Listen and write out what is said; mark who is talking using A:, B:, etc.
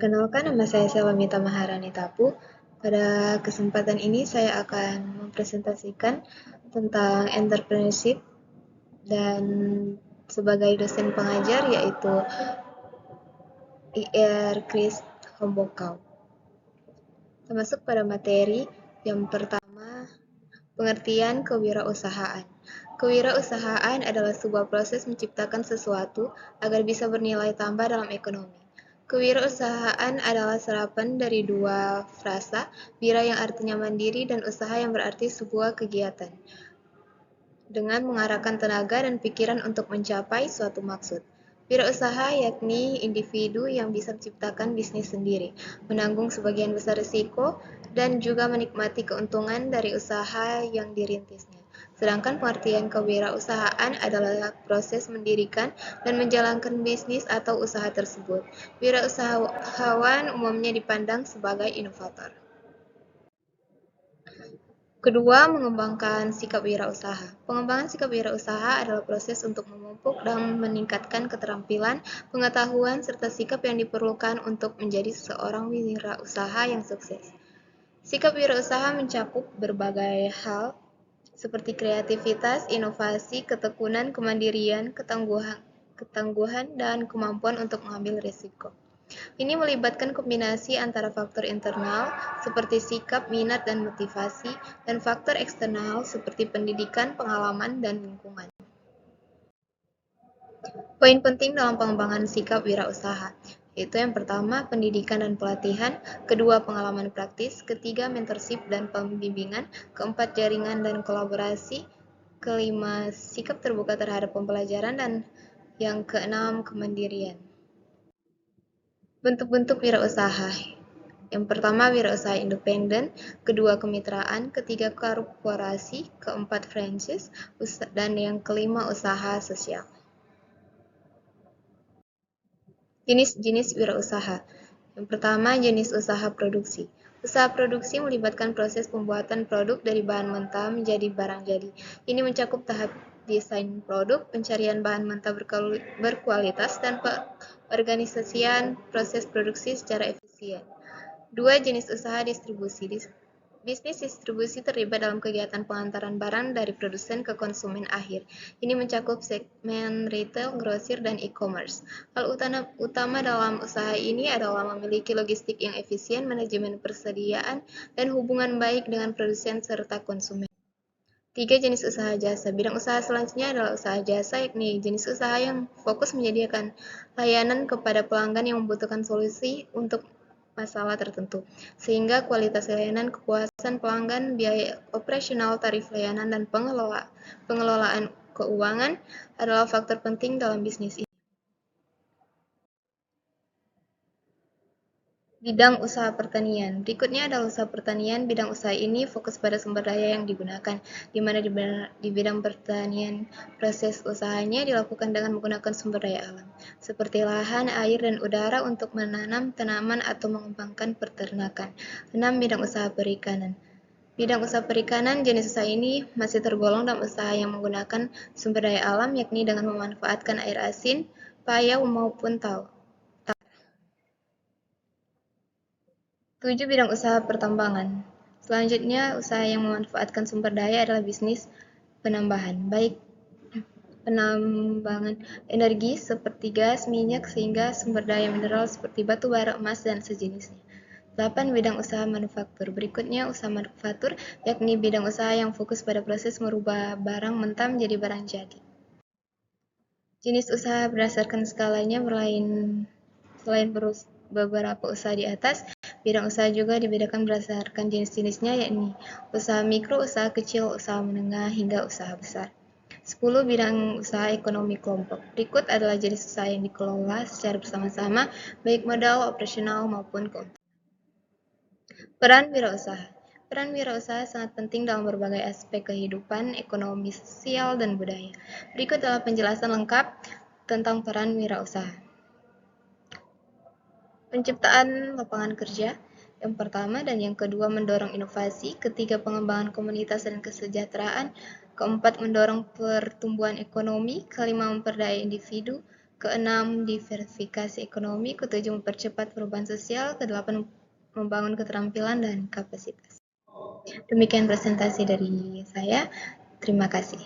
A: Perkenalkan, nama saya Selamita Maharani Tapu. Pada kesempatan ini saya akan mempresentasikan tentang entrepreneurship dan sebagai dosen pengajar yaitu IR Chris Hombokau. Kita masuk pada materi yang pertama, pengertian kewirausahaan. Kewirausahaan adalah sebuah proses menciptakan sesuatu agar bisa bernilai tambah dalam ekonomi. Kewirausahaan adalah serapan dari dua frasa, wira yang artinya mandiri dan usaha yang berarti sebuah kegiatan, dengan mengarahkan tenaga dan pikiran untuk mencapai suatu maksud. Wirausaha yakni individu yang bisa menciptakan bisnis sendiri, menanggung sebagian besar risiko, dan juga menikmati keuntungan dari usaha yang dirintisnya. Sedangkan pengertian kewirausahaan adalah proses mendirikan dan menjalankan bisnis atau usaha tersebut. Wirausahawan umumnya dipandang sebagai inovator. Kedua, mengembangkan sikap wirausaha. Pengembangan sikap wirausaha adalah proses untuk memupuk dan meningkatkan keterampilan, pengetahuan, serta sikap yang diperlukan untuk menjadi seorang wirausaha yang sukses. Sikap wirausaha mencakup berbagai hal, seperti kreativitas, inovasi, ketekunan, kemandirian, ketangguhan, dan kemampuan untuk mengambil risiko. Ini melibatkan kombinasi antara faktor internal, seperti sikap, minat, dan motivasi, dan faktor eksternal, seperti pendidikan, pengalaman, dan lingkungan. Poin penting dalam pengembangan sikap wirausaha, yaitu yang pertama, pendidikan dan pelatihan, kedua, pengalaman praktis, ketiga, mentorship dan pembimbingan, keempat, jaringan dan kolaborasi, kelima, sikap terbuka terhadap pembelajaran, dan yang keenam, kemandirian. Bentuk-bentuk wirausaha. Yang pertama, wirausaha independen, kedua, kemitraan, ketiga, korporasi, keempat, franchise, dan yang kelima, usaha sosial. Jenis-jenis wirausaha. Yang pertama, jenis usaha produksi. Usaha produksi melibatkan proses pembuatan produk dari bahan mentah menjadi barang jadi. Ini mencakup tahap desain produk, pencarian bahan mentah berkualitas, dan pengorganisasian proses produksi secara efisien. Dua, jenis usaha distribusi. Bisnis distribusi terlibat dalam kegiatan pengantaran barang dari produsen ke konsumen akhir. Ini mencakup segmen retail, grosir, dan e-commerce. Hal utama dalam usaha ini adalah memiliki logistik yang efisien, manajemen persediaan, dan hubungan baik dengan produsen serta konsumen. Tiga, jenis usaha jasa. Bidang usaha selanjutnya adalah usaha jasa, yakni jenis usaha yang fokus menyediakan layanan kepada pelanggan yang membutuhkan solusi untuk masalah tertentu, sehingga kualitas layanan, kepuasan pelanggan, biaya operasional, tarif layanan, dan pengelolaan keuangan adalah faktor penting dalam bisnis ini. Bidang usaha pertanian. Berikutnya adalah usaha pertanian. Bidang usaha ini fokus pada sumber daya yang digunakan, di mana di bidang pertanian proses usahanya dilakukan dengan menggunakan sumber daya alam, seperti lahan, air, dan udara untuk menanam tanaman atau mengembangkan peternakan. 6. Bidang usaha perikanan. Bidang usaha perikanan, jenis usaha ini masih tergolong dalam usaha yang menggunakan sumber daya alam, yakni dengan memanfaatkan air asin, payau, maupun tawar. 7. Bidang usaha pertambangan. Selanjutnya, usaha yang memanfaatkan sumber daya adalah bisnis penambahan, baik penambangan energi seperti gas, minyak, sehingga sumber daya mineral seperti batu bara, emas, dan sejenisnya. 8. Bidang usaha manufaktur. Berikutnya, usaha manufaktur, yakni bidang usaha yang fokus pada proses merubah barang mentah menjadi barang jadi. Jenis usaha berdasarkan skalanya selain beberapa usaha di atas, bidang usaha juga dibedakan berdasarkan jenis-jenisnya, yakni usaha mikro, usaha kecil, usaha menengah, hingga usaha besar. 10. Bidang usaha ekonomi kelompok. Berikut adalah jenis usaha yang dikelola secara bersama-sama, baik modal, operasional, maupun keuntungan. Peran wirausaha. Peran wirausaha sangat penting dalam berbagai aspek kehidupan, ekonomi, sosial, dan budaya. Berikut adalah penjelasan lengkap tentang peran wirausaha. Penciptaan lapangan kerja, yang pertama, dan yang kedua, mendorong inovasi, ketiga, pengembangan komunitas dan kesejahteraan, keempat, mendorong pertumbuhan ekonomi, kelima, memperdaya individu, Keenam, diversifikasi ekonomi. Ketujuh, mempercepat perubahan sosial. Kedelapan, membangun keterampilan dan kapasitas. Demikian presentasi dari saya. Terima kasih.